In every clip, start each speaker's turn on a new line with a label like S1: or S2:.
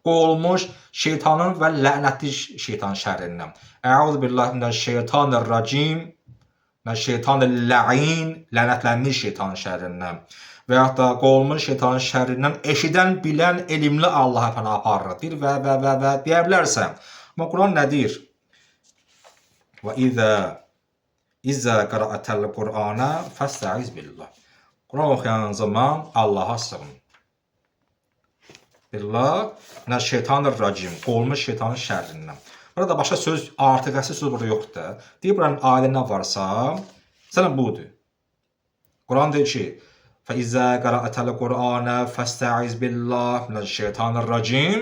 S1: qovulmuş şeytanın və lənətli şeytan şərrindən. Əuzu billahi minəşşeytanirracim. Şeytanil-lə'in, lənətlənmiş şeytanın şərrindən. Və yaxud da qovulmuş şeytanın şərrindən eşidən, bilən, elmli Allaha pənah aparır. Və deyə bilərsən. Amma Quran nə deyir? Və İzə qəra'ətəl Qur'ana fəstəiz billah. Quran oxuyan zaman Allaha sığın. Billah, şeytanir-racim, qovulmuş şeytanın şərrindən. Burada başqa söz, artıqəsi söz burada yoxdur. Deyir, buranın ayədə nə varsa, sənə budur. Quran deyir ki, فَإِذَا قَرَأْتَ الْقُرْآنَ فَاسْتَعِذْ بِاللّٰهِ مِنَ الشَّيْطَانِ الرَّجِيمِ.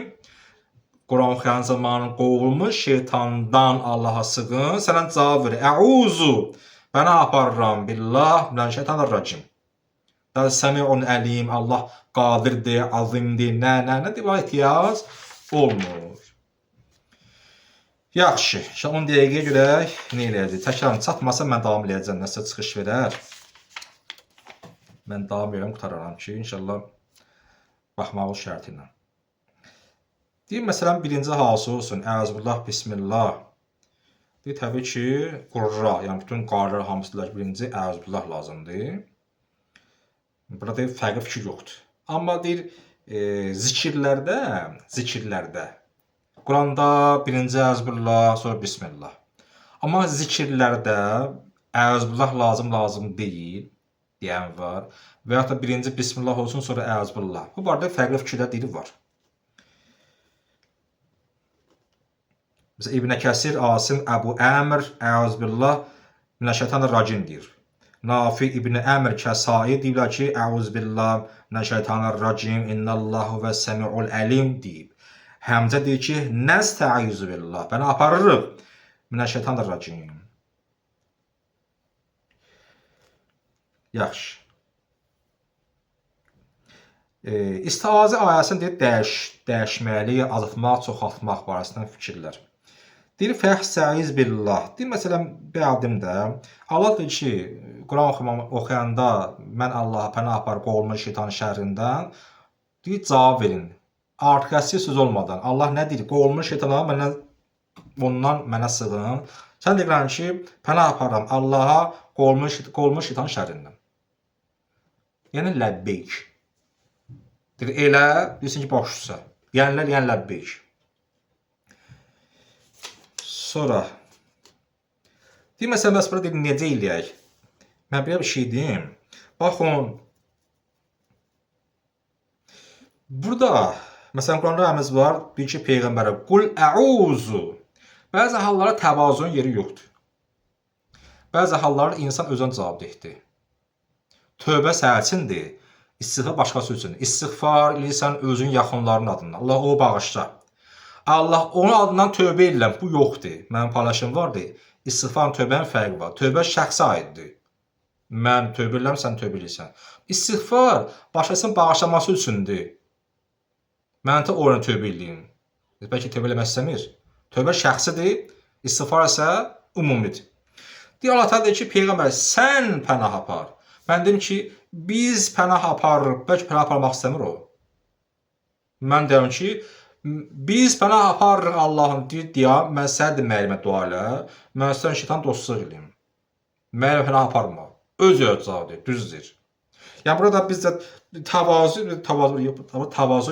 S1: Quran oxuyan zaman qovulmuş şeytandan Allaha sığın. Sənə cavab verir. Əuzu, bənə aparıram billah minəşşeytanirracim. Da səmiun əlim, Allah qadirdir, azimdir, nə deyib, ehtiyac olmur. Yaxşı, 10 dəqiqəyə görək, nə eləyəcək? Təkrarım çatmasa mən davam eləyəcəm, nəsə çıxış verər. Mən davam edirəm, qutararam ki, inşallah baxmalı şərti ilə. Deyim, məsələn, birinci halsı olsun, əzbillah, bismillah. Deyim, təbii ki, qurra, yəni bütün qarlar hamısılar birinci əzbillah lazımdır. Burada deyir, fərqli fikir yoxdur. Amma deyir, zikirlərdə, Quranda birinci əzbillah, sonra bismillah. Amma zikirlərdə əzbillah lazım deyil, deyən var. Və yaxud da birinci bismillah olsun, sonra əzbillah. Bu barədə fərqli fikirlər deyil var. Məsələn, İbn Kəsir, Asim, Əbu Əmr, əzbillah, minəşşeytanirracim deyir. Nafi İbn Əmr, Kəsai deyirlər ki, əuzbillah, minəşşeytanirracim, innallahu və səmiul əlim deyib. Həmzə deyir ki, nəstəizu billah, bəni aparırıq, minəşşeytanirracim. Yaxşı. İstiazə ayəsini deyir, dəyişməli, azaltmaq, çoxaltmaq barəsindən fikirlər. Deyir, fəxsəiz billah. Deyir, məsələn, bəyadım da, Allah deyir ki, Quran oxuyanda mən Allaha pənah aparıb qovulmuş şeytanın şərrindən, deyir, cavab verin. Artıq söz olmadan. Allah nə deyir? Qovulmuş şeytana ondan mənə sığın. Sən deyirən ki, pənah aparıram Allaha qovulmuş şeytanın şərrindən. Yəni, ləbbeyk. Deyir, elə, deyirsin ki, boşsa. Yəni ləbbeyk. Sonra, deyir, məsələn, bəs burada deyir, necə eləyək? Mən belə bir şey deyim. Baxın, burada, məsələn, Quranda əmiz var, bir ki, Peyğəmbərə, qul əuzu. Bəzi hallara təvazun yeri yoxdur. Bəzi hallarda insan özünə cavabdehdir. Tövbə səhəçindir, istiğfar başqası üçün. İstiğfar eləyirsən özün yaxınların adından. Allah o bağışla. Allah onun adından tövbə edirəm, bu yoxdur. Mənim paylaşım vardır. İstiğfarın tövbənin fərqi var. Tövbə şəxsə aiddir. Mən tövbə edirəm, sən tövbə edirsən. İstiğfar başqasının bağışlaması üçündür. Mən də oraya tövbə edeyim. Bəlkə tövbə eləmək istəmir. Tövbə şəxsidir, istiğfar isə umumidir. Deyir, Allah deyir ki, Peyğəmbər, sən pənah apar. Mən deyim ki, biz pənah aparırıq, bəlkə pənah aparmaq istəmir o. Mən deyim ki, biz pənah aparırıq Allahın deyə, mən sənə müəllimə dua elə, mən sən şeytan dostluq eləyim. Müəllimə pənah aparma. Öz cavabdır, düzdür. Yəni, burada biz də təvazun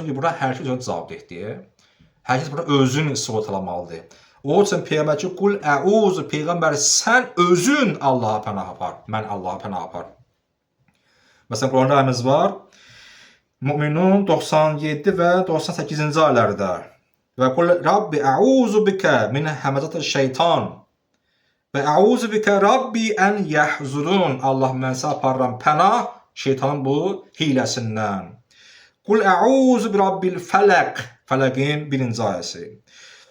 S1: ki, burada hər şey özünə cavabdır. Hər kəs burada özün sığortalamalıdır. O üçün Peyğəmbər ki, qul əuzu, Peyğəmbər, sən özün Allaha pənah apar. Mən Allaha pənah apar. Məsələn, Quranda ayəmiz var. Müminun 97 və 98-ci ayələrdə. Və qul Rabbi əuzu bikə min həməzətə şeytan. Və əuzu bikə Rabbi ən yəhzurun. Allah mən sənə aparıram pənah şeytanın bu hiləsindən. Qul əuzu bi Rabbil fələq. Fələqin birinci ayəsi.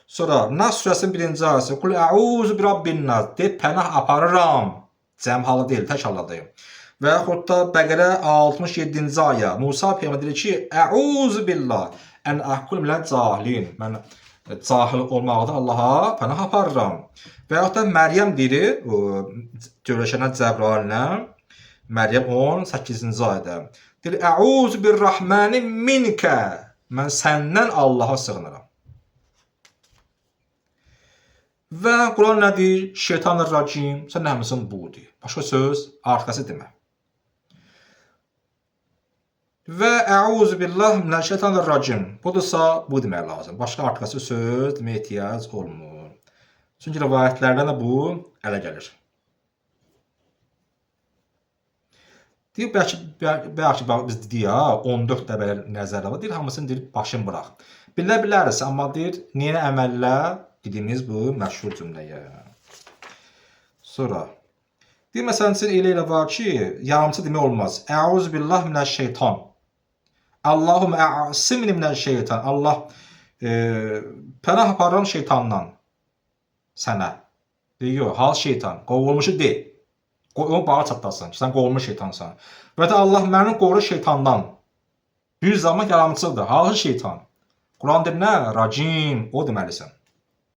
S1: Sonra Nas surəsinin birinci ayəsi. Qul əuzu bi Rabbin nas. Deyib, pənah aparıram. Cəm halı deyil, tək halıdır. Və yaxud da Bəqərə 67-ci ayə. Musa Peyğəmbər deyir ki, əuzu billah. Ən əhkul minəl cahilin. Mən cahil olmaqda Allaha pənah aparıram. Və yaxud da Məryəm deyir, görüşənə Cəbrailə. Məryəm 18-ci ayədə. Deyir, əuzu bir rəhməni minkə. Mən səndən Allaha sığınıram. Və Quran nə deyir? Şeytanir-racim. Sən həmsin budur. Başqa söz, arxası demə. Və əuzu billah minəşşeytanir-racim. Budursa bu demək lazım. Başqa arxası söz deməyə ehtiyac olmur. Çünki rivayətlərdən də bu ələ gəlir. Deyir, bəlkə biz dedik ya, 14 dəfə nəzərdə var. Deyir, hamısını deyir, başın bıraq. Bilə biləriz, amma deyir, niyə əməllə dediyimiz bu məşhur cümləyə. Sonra, deyir, məsələn, elə var ki, yarımçı demək olmaz. Əuzu billah minəşşeytan. Allahumma ə'simni minəşşeytan. Allah pənah aparıram şeytandan sənə. Deyir, yox, hal şeytan, qovulmuşu deyil. Onu bağa çatlasın ki, sən qovulmuş şeytansan. Və də Allah məni qoru şeytandan. Bir zaman yaramçıdır, halı şeytan. Quran deyir nə? Racim, o deməlisən.